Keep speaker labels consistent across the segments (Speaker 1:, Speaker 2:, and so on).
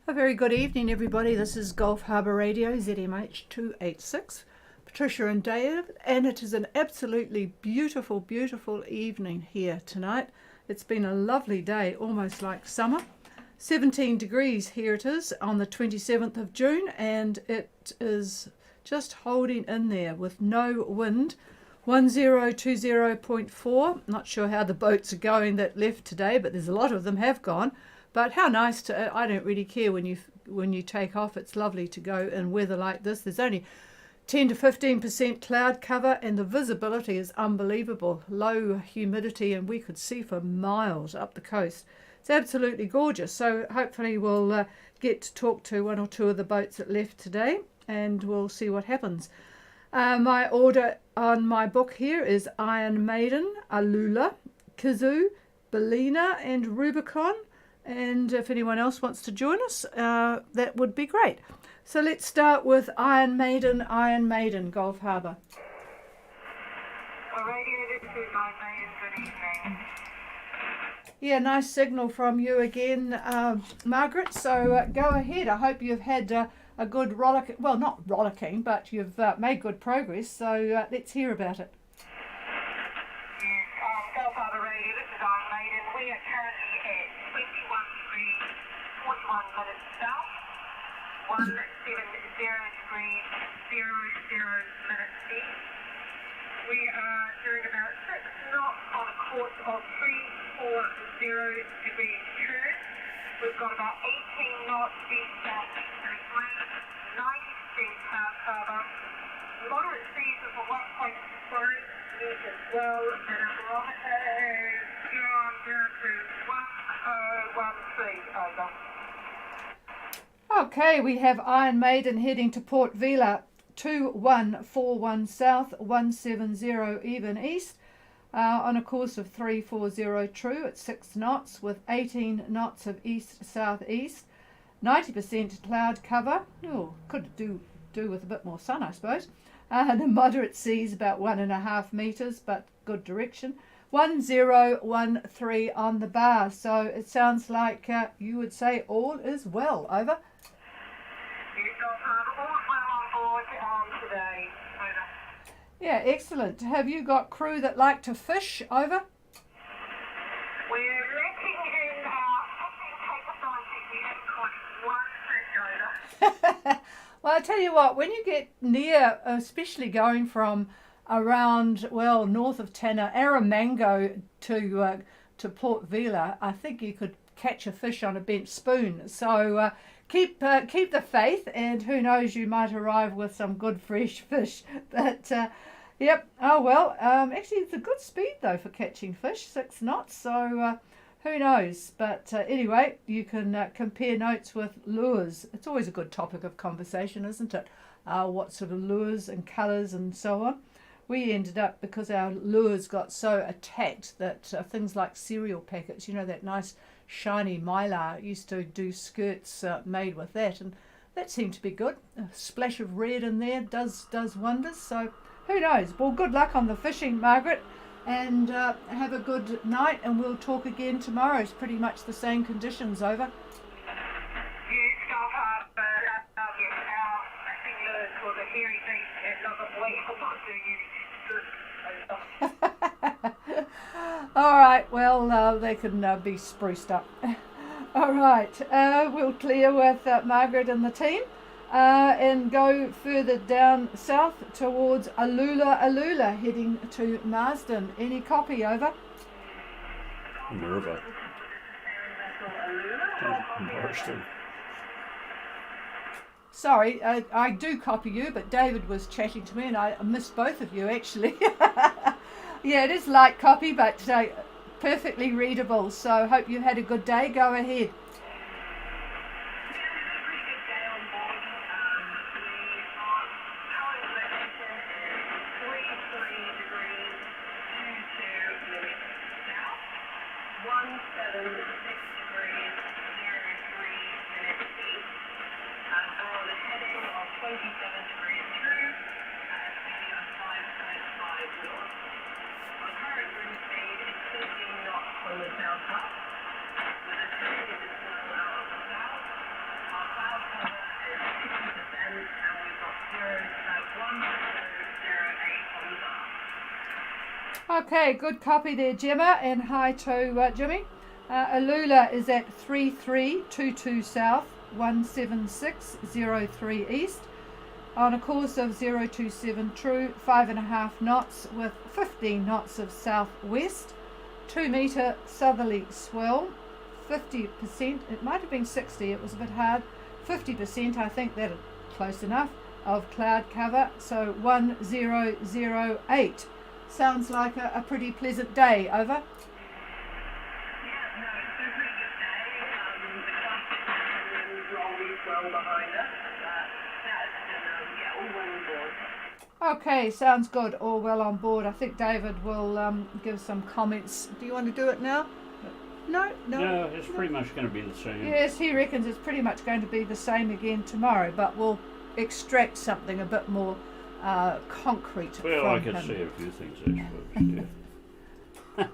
Speaker 1: A very good evening, everybody. This is Gulf Harbour Radio, ZMH 286. Patricia and Dave, and it is an absolutely beautiful, beautiful evening here tonight. It's been a lovely day, almost like summer. 17 degrees here it is on the 27th of June, and it is just holding in there with no wind. 1020.4. Not sure how the boats are going that left today, but there's a lot of them have gone. But how nice to, I don't really care when you take off. It's lovely to go in weather like this. There's only 10 to 15% cloud cover and the visibility is unbelievable. Low humidity and we could see for miles up the coast. It's absolutely gorgeous. So hopefully we'll get to talk to one or two of the boats that left today and we'll see what happens. My order on my book here is Iron Maiden, Alula, Kazoo, Bellina and Rubicon. And if anyone else wants to join us, that would be great. So let's start with Iron Maiden, Gulf Harbour.
Speaker 2: Radio, this is Iron Maiden, good evening.
Speaker 1: Yeah, nice signal from you again, Margaret. So go ahead. I hope you've had a good rollick. Well, not rollicking, but you've made good progress. So let's hear about it.
Speaker 2: Yes, Gulf Harbour Radio, this is Iron Maiden. We are currently at 21 degrees, 41 minutes south, 170 degrees, 00 minutes east. We are doing about 6 knots on a course of 340 degrees turn. We've got about 18 knots east southeasterly wind, 90% cloud cover, moderate seas of 1.5 meters as well, and our barometer has gone down to 1013 over.
Speaker 1: Okay, we have Iron Maiden heading to Port Vila, 2141 south, 170 even east, on a course of 340 true at 6 knots with 18 knots of east-southeast, 90% cloud cover. Oh, could do with a bit more sun, I suppose. The moderate seas about 1.5 meters, but good direction. 1013 on the bar. So it sounds like you would say all is well. Over.
Speaker 2: All well on board today. Over.
Speaker 1: Yeah, excellent. Have you got crew that like to fish? Over.
Speaker 2: We're letting in fishing capabilities. We haven't caught one fish over.
Speaker 1: Well, I tell you what, when you get near, especially going from around, well, north of Tanna, Aramango to Port Vila, I think you could catch a fish on a bent spoon. So keep the faith, and who knows, you might arrive with some good fresh fish. But yep, oh well. Actually, it's a good speed though for catching fish, 6 knots. So who knows? But anyway, you can compare notes with lures. It's always a good topic of conversation, isn't it? What sort of lures and colours and so on. We ended up, because our lures got so attacked, that things like cereal packets, you know, that nice shiny mylar, used to do skirts made with that, and that seemed to be good. A splash of red in there does wonders. So who knows? Well, good luck on the fishing, Margaret, and have a good night, and we'll talk again tomorrow. It's pretty much the same conditions. Over.
Speaker 2: Yes, Gulf Harbour, yes, our fishing lures for the hairy beach at Lubbock Way are not doing any good.
Speaker 1: All right, well, they can be spruced up. All right, we'll clear with Margaret and the team and go further down south towards Alula, heading to Marsden. Any copy? Over.
Speaker 3: Nerva. Marsden.
Speaker 1: Sorry, I do copy you, but David was chatting to me and I missed both of you actually. Yeah, it is light copy, but perfectly readable. So hope you had a good day. Go ahead.
Speaker 2: On the south hub, with a trend
Speaker 1: Okay, good copy there, Gemma, and hi to Jimmy. Alula is at 3322 south, 17603 east, on a course of 027 true, 5.5 knots with 15 knots of southwest, 2 metre southerly swell, 50%, it might have been 60, it was a bit hard, 50%, I think that's close enough, of cloud cover, so 1008. Sounds like a pretty pleasant day, over.
Speaker 2: Yeah, no, it's been a pretty good day. The club's rolling well behind us. All well on board.
Speaker 1: Okay, sounds good, all well on board. I think David will give some comments. Do you want to do it now? No,
Speaker 3: No, it's pretty much going to be the same.
Speaker 1: Yes, he reckons it's pretty much going to be the same again tomorrow, but we'll extract something a bit more concrete
Speaker 3: Well,
Speaker 1: from
Speaker 3: I could
Speaker 1: him.
Speaker 3: say a few things, I suppose. Yeah.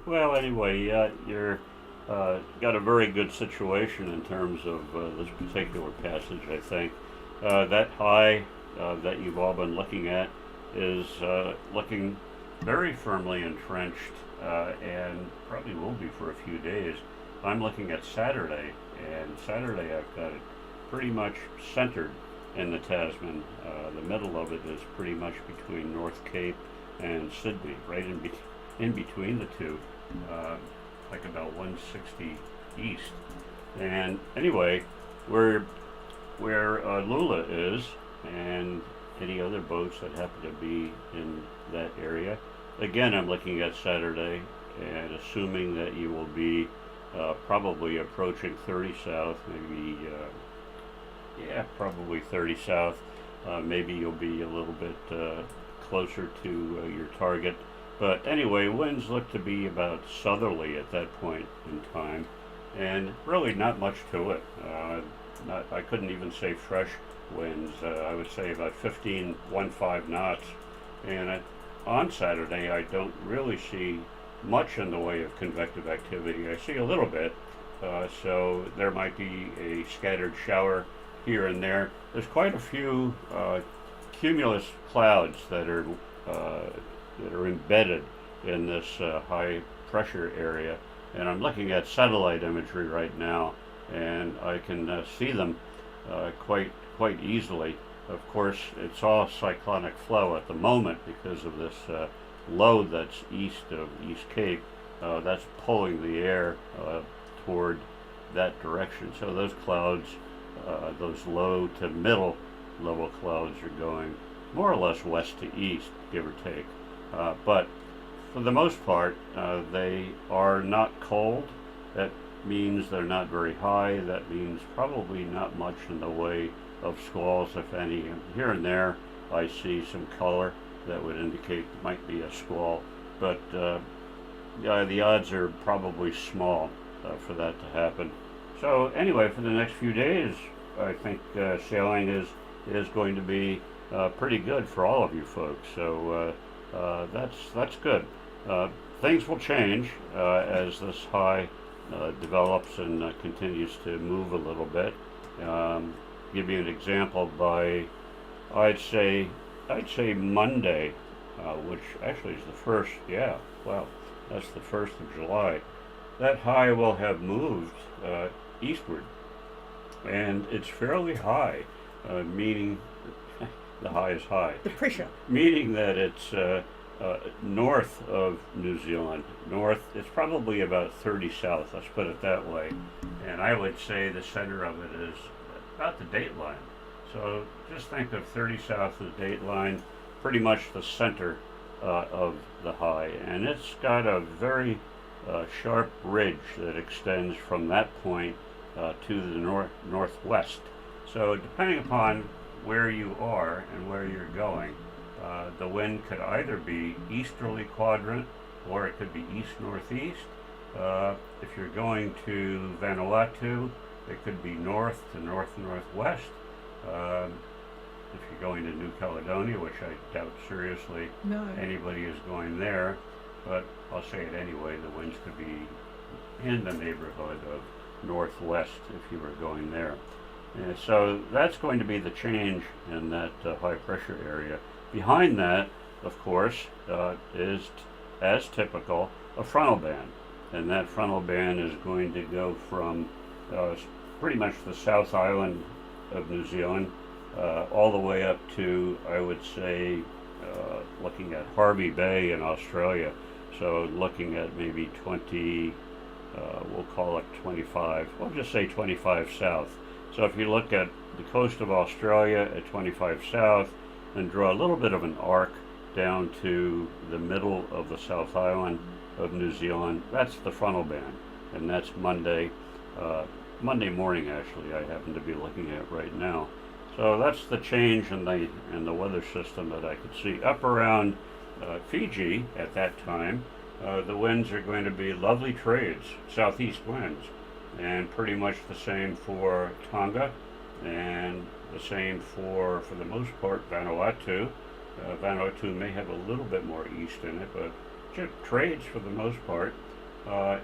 Speaker 3: Well, anyway, you're got a very good situation in terms of this particular passage. I think that high that you've all been looking at is looking very firmly entrenched, and probably will be for a few days. I'm looking at Saturday, and Saturday I've got it pretty much centered in the Tasman. The middle of it is pretty much between North Cape and Sydney, right in between the two, like about 160 east. And anyway, where Lula is, and any other boats that happen to be in that area, again, I'm looking at Saturday, and assuming that you will be probably approaching 30 south, maybe, probably 30 south. Maybe you'll be a little bit closer to your target. But anyway, winds look to be about southerly at that point in time, and really not much to it. I couldn't even say fresh winds. I would say about 15 knots. And on Saturday, I don't really see much in the way of convective activity. I see a little bit, so there might be a scattered shower here and there. There's quite a few cumulus clouds that are embedded in this high pressure area, and I'm looking at satellite imagery right now, and I can see them quite easily. Of course, it's all cyclonic flow at the moment because of this low that's east of East Cape. That's pulling the air toward that direction. So those clouds, those low to middle level clouds, are going more or less west to east, give or take. But for the most part, they are not cold. That means they're not very high. That means probably not much in the way of squalls, if any. And here and there, I see some color that would indicate it might be a squall. But the odds are probably small for that to happen. So anyway, for the next few days, I think sailing is going to be pretty good for all of you folks. So that's good. Things will change as this high develops and continues to move a little bit. Give you an example. By I'd say Monday, which actually is the first. Yeah, well, that's the 1st of July. That high will have moved eastward, and it's fairly high, meaning the high is high.
Speaker 1: The pressure.
Speaker 3: Meaning that it's north of New Zealand. North, it's probably about 30 south, let's put it that way. And I would say the center of it is about the date line. So just think of 30 south of the date line, pretty much the center of the high. And it's got a very sharp ridge that extends from that point to the northwest. So depending upon where you are and where you're going, the wind could either be easterly quadrant or it could be east-northeast. If you're going to Vanuatu, it could be north to north-northwest. If you're going to New Caledonia, which I doubt seriously anybody is going there, but I'll say it anyway, the winds could be in the neighborhood of northwest if you were going there. And so that's going to be the change in that high pressure area. Behind that, of course, is as typical, a frontal band. And that frontal band is going to go from pretty much the South Island of New Zealand all the way up to, I would say, looking at Harvey Bay in Australia. So looking at maybe 20, we'll call it 25, we'll just say 25 south. So if you look at the coast of Australia at 25 south and draw a little bit of an arc down to the middle of the South Island of New Zealand, that's the frontal band. And that's Monday, Monday morning actually, I happen to be looking at right now. So that's the change in the weather system that I could see. Up around Fiji at that time, the winds are going to be lovely trades, southeast winds, and pretty much the same for Tonga, and the same for the most part, Vanuatu. Vanuatu may have a little bit more east in it, but just trades for the most part.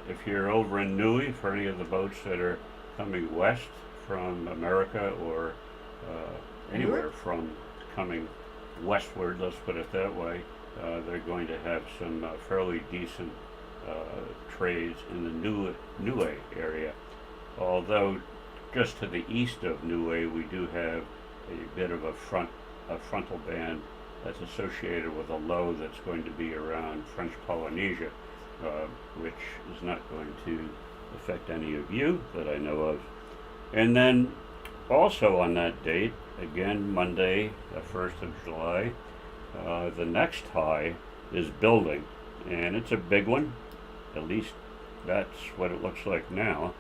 Speaker 3: If you're over in Niue, for any of the boats that are coming west from America or anywhere from coming westward, let's put it that way, they're going to have some fairly decent trades in the Niue area. Although just to the east of Niue, we do have a bit of a frontal band that's associated with a low that's going to be around French Polynesia, which is not going to affect any of you that I know of. And then also on that date, again Monday, the 1st of July, the next high is building, and it's a big one. At least that's what it looks like now.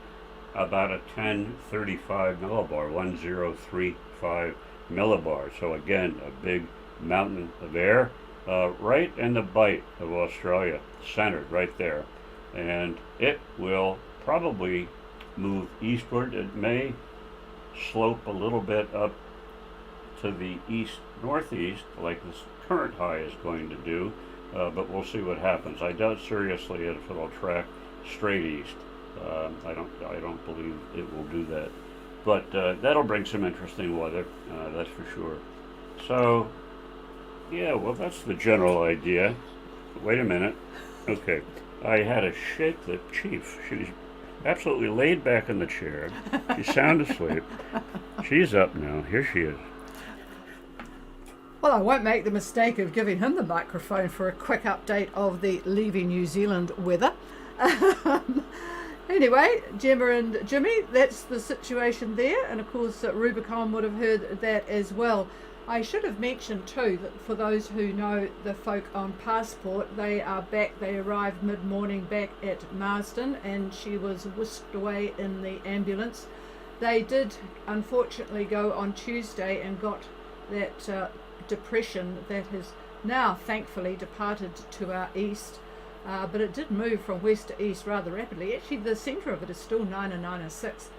Speaker 3: About a 1035 millibar, 1035 millibar. So again, a big mountain of air right in the bite of Australia, centered right there. And it will probably move eastward. It may slope a little bit up to the east-northeast like this current high is going to do, but we'll see what happens. I doubt seriously if it'll track straight east. I don't believe it will do that, but that'll bring some interesting weather, that's for sure. So yeah, well, that's the general idea. Wait a minute. Okay, I had to shake the chief. She's absolutely laid back in the chair. She's sound asleep. She's up now. Here she is.
Speaker 1: Well, I won't make the mistake of giving him the microphone for a quick update of the leaving New Zealand weather. Anyway, Gemma and Jimmy, that's the situation there. And of course, Rubicon would have heard that as well. I should have mentioned too that for those who know the folk on Passport, they are back. They arrived mid-morning back at Marsden, and she was whisked away in the ambulance. They did unfortunately go on Tuesday and got that depression that has now thankfully departed to our east, but it did move from west to east rather rapidly. Actually, the centre of it is still 906.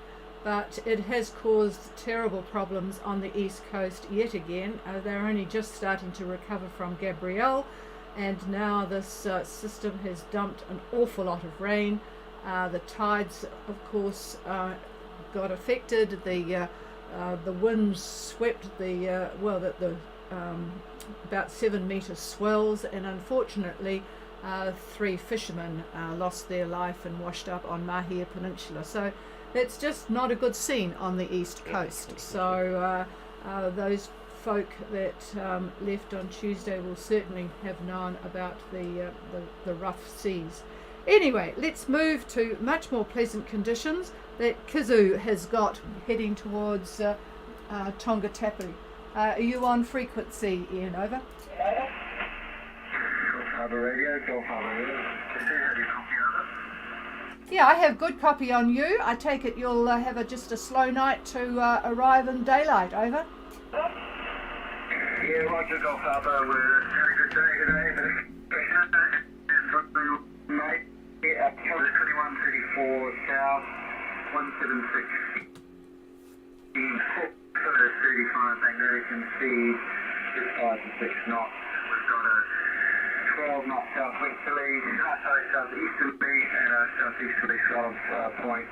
Speaker 1: But it has caused terrible problems on the east coast yet again. They're only just starting to recover from Gabrielle, and now this system has dumped an awful lot of rain. The tides, of course, got affected. The winds swept about 7 metre swells, and unfortunately 3 fishermen lost their life and washed up on Mahia Peninsula. So it's just not a good scene on the east coast. So those folk that left on Tuesday will certainly have known about the rough seas. Anyway, let's move to much more pleasant conditions that Kizu has got heading towards Tonga Tapu. Are you on frequency, Ian? Over.
Speaker 2: Harbour Radio, Gulf Harbour Radio. Have you copy of it?
Speaker 1: Yeah, I have good copy on you. I take it you'll have just a slow night to arrive in daylight. Over.
Speaker 2: Yeah, Roger, Gulf Harbour. We're having a good day today. Mate, yeah, 2134 south, 176. 35 magnetic and speed, just 5 to 6 knots. We've got a 12 knot southwesterly, southeasterly, and a southeasterly 12 point.